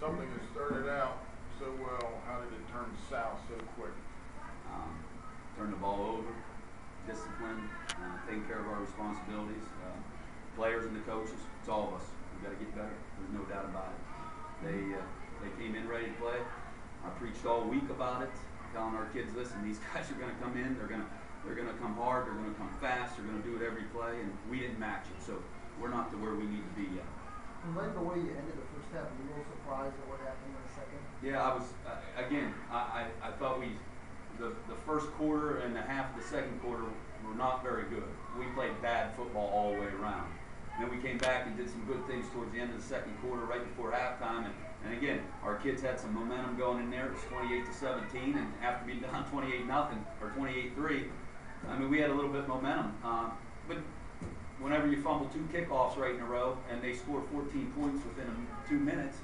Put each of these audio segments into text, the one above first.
something that started out so well, how did it turn south so quick? Turn the ball over, discipline, taking care of our responsibilities. Players and the coaches, it's all of us. We've got to get better. There's no doubt about it. They came in ready to play. I preached all week about it, telling our kids, listen, these guys are going to come in. They're going to come hard. They're going to come fast. They're going to do it every play, and we didn't match it. So we're not to where we need to be yet. And like the way you ended the first half, were you a little surprised at what happened in the second? Yeah, I was. Again, I thought the first quarter and the half of the second quarter were not very good. We played bad football all the way around. And then we came back and did some good things towards the end of the second quarter, right before halftime. And again, our kids had some momentum going in there. It was 28-17, and after being down 28-0 or 28-3, I mean, we had a little bit of momentum. But whenever you fumble 2 kickoffs right in a row and they score 14 points within 2 minutes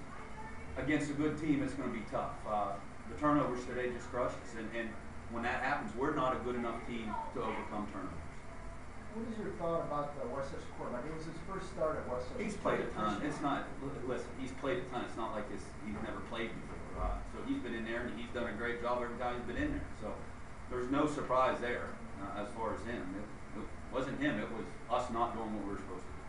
against a good team, it's going to be tough. The turnovers today just crushed us, and when that happens, we're not a good enough team to overcome turnovers. What is your thought about the Westchester quarterback? It was his first start at Westchester. He's played a ton. It's not, listen, he's played a ton. It's not like he's never played before. So he's been in there, and he's done a great job every time he's been in there. So there's no surprise there as far as him. It wasn't him. It was us not doing what we were supposed to do.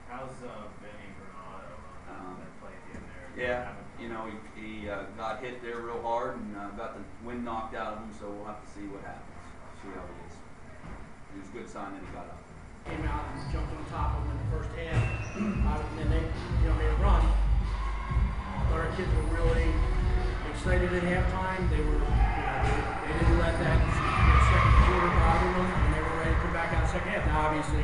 How's Benny Granado that played in there? Yeah, you know, he got hit there real hard and got the wind knocked out of him, so we'll have to see what happens, see how he is. It was a good sign that he got up. Came out and jumped on top of him in the first half, and then they made a run. Our kids were really excited at halftime. They were, they didn't let that second quarter bother them, and they were ready to come back out the second half. Now, obviously,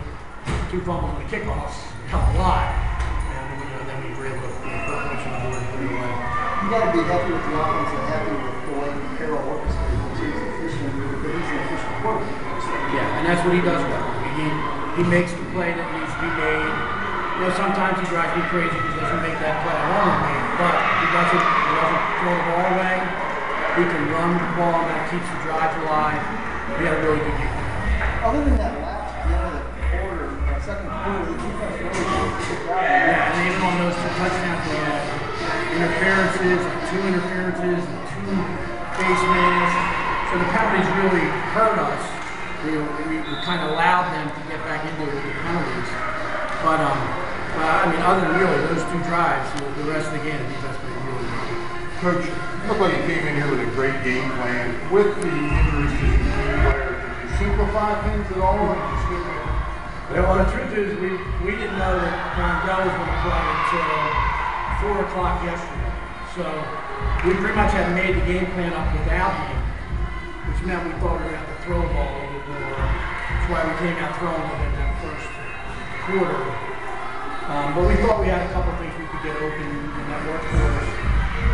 2 fumbles and the kickoffs helped a lot, and then we were able to put points on the board pretty well. You got to be happy with the offense and happy with the way Carroll orchestrated things. He's efficient, but he's an efficient quarterback. Yeah, and that's what he does well. He makes the play that needs to be made. Sometimes he drives me crazy because he doesn't make that play I want him to make, but he doesn't throw the ball away. He can run the ball, and that keeps the drive alive. We had a really good game. Other than that last end of the quarter, second quarter, the defense really did a good job. Yeah, and even on those 2 touchdowns, we had interferences, 2 interferences, and 2 base hits. So the penalties really hurt us. We kind of allowed them to get back into the penalties. But I mean, other than really those 2 drives, the rest of the game, the defense played really well. Coach, it looked like you came in here with a great game plan. With the injuries to some key players, did you simplify things at all? Or did you still Well, the truth is, we didn't know that Rondell was going to play until 4 o'clock yesterday. So we pretty much had made the game plan up without him, which meant we thought we were going to have to throw the ball a little bit more. That's why we came out throwing within that first quarter. But we thought we had a couple things we could get open in that work for us.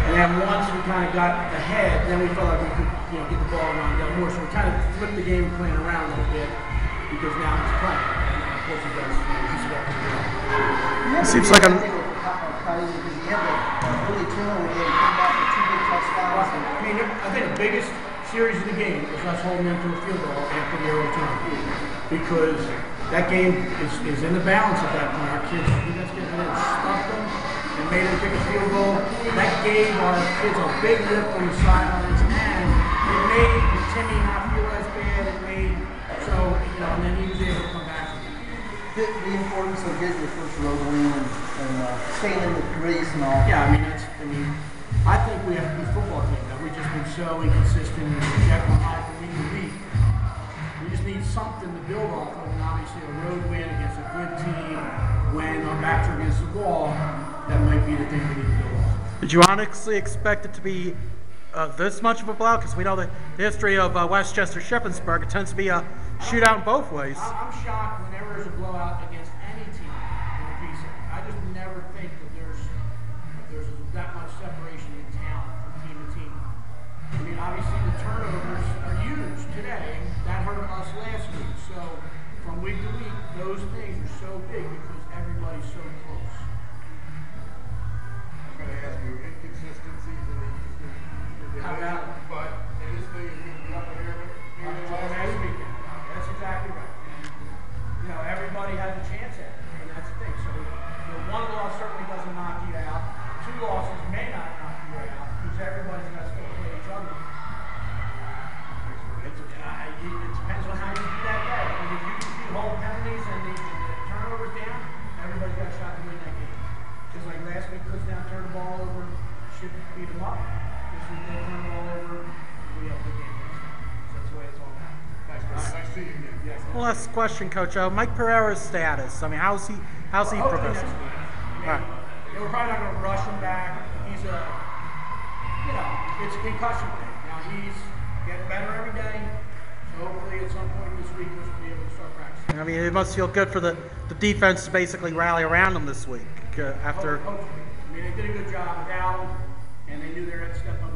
And then once we kind of got ahead, then we felt like we could get the ball around Del more. So we kind of flipped the game plan around a little bit because now he's playing. And of course he does. He's got to do it. It seems like I'm. Really turnover game, come back with 2 big touchdowns. I mean, I think the biggest series of the game was us holding them to a field goal after the early turn. Because that game is in the balance at that point. Our kids, let's get in and stuffed them and made them kick a field goal. That gave our kids a big lift on the sidelines, and it made Timmy not feel as bad. It made, so, and then he was able to come back. The importance of getting your first road win and staying in the race and all. Yeah, I think we have a good football team. We've just been so inconsistent and reject on high from week to week. We just need something to build off of, and obviously a road win against a good team when our backs are against the wall, that might be the thing we need to build off. Did you honestly expect it to be this much of a blowout? Because we know the history of Westchester Shippensburg, it tends to be a shootout both ways. I'm shocked whenever there's a blowout against any team in the VC. I just never think that there's that much separation in talent from team to team. I mean, obviously the turnovers are huge today. That hurt us last week. So from week to week, those things are so big because everybody's so close. I'm going to ask you inconsistencies in the Eastern Division, but in this thing is going to be up in here. Last weekend. That's exactly right. And, everybody has a chance at it, and that's the thing. So, 1 loss certainly doesn't knock you out. 2 losses may beat them up. This week they turn it all over. We have a good game next time. So that's the way it's all about. Thanks, Coach. Nice seeing you again. Yes. Well, last question, Coach. Mike Pereira's status. I mean, how's he Hopefully progressing? next week. I mean, All right. we're probably not going to rush him back. He's it's a concussion thing. Now he's getting better every day. So hopefully at some point this week we'll be able to start practicing. I mean, it must feel good for the defense to basically rally around him this week after. Hopefully. I mean, they did a good job without him, and they knew they had to step up